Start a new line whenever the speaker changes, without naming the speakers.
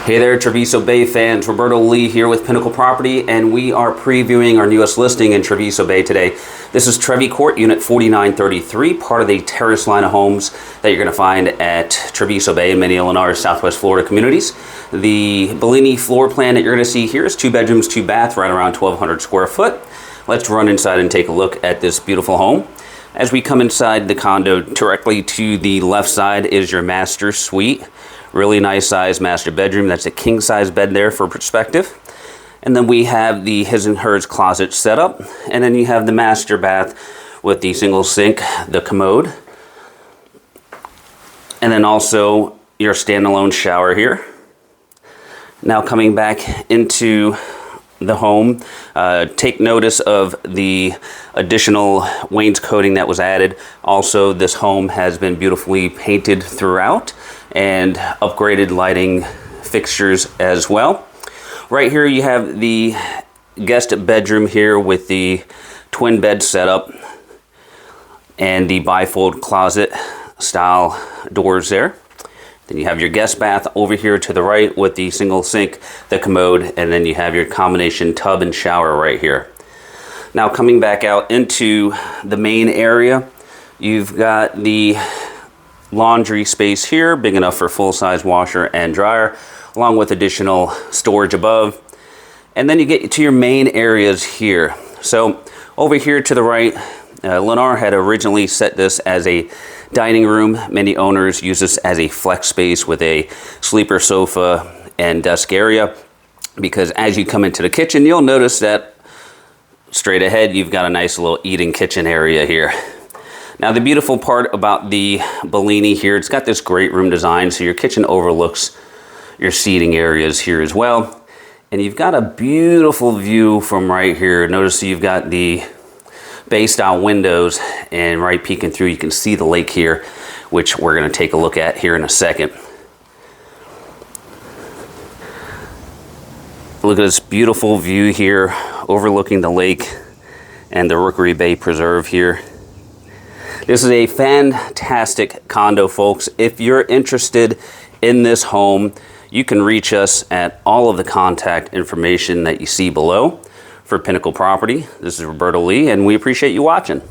Hey there, Treviso Bay fans. Roberto Lee here with Pinnacle Property, and we are previewing our newest listing in Treviso Bay today. This is Trevi Court, Unit 4933, part of the terrace line of homes that you're going to find at Treviso Bay and many Illinois Southwest Florida communities. The Bellini floor plan that you're going to see here is 2 bedrooms, 2 bath, right around 1,200 square foot. Let's run inside and take a look at this beautiful home. As we come inside the condo, directly to the left side is your master suite. Really nice size master bedroom. That's a king size bed there for perspective. And then we have the his and hers closet set up. And then you have the master bath with the single sink, the commode. And then also your standalone shower here. Now coming back into the home, take notice of the additional wainscoting that was added. Also, this home has been beautifully painted throughout and upgraded lighting fixtures as well. Right here you have the guest bedroom here with the twin bed setup and the bifold closet style doors there. Then you have your guest bath over here to the right with the single sink, the commode, and then you have your combination tub and shower right here. Now coming back out into the main area, you've got the laundry space here, big enough for full-size washer and dryer, along with additional storage above. And then you get to your main areas here. So over here to the right, Lennar had originally set this as a dining room. Many owners use this as a flex space with a sleeper sofa and desk area, because as you come into the kitchen, you'll notice that straight ahead you've got a nice little eating kitchen area here. Now the beautiful part about the Bellini here, it's got this great room design, so your kitchen overlooks your seating areas here as well. And you've got a beautiful view from right here. Notice you've got the bay style windows, and right peeking through you can see the lake here, which we're going to take a look at here in a second. Look at this beautiful view here overlooking the lake and the Rookery Bay Preserve here. This is a fantastic condo, folks. If you're interested in this home, you can reach us at all of the contact information that you see below. For Pinnacle Property, this is Roberto Lee, and we appreciate you watching.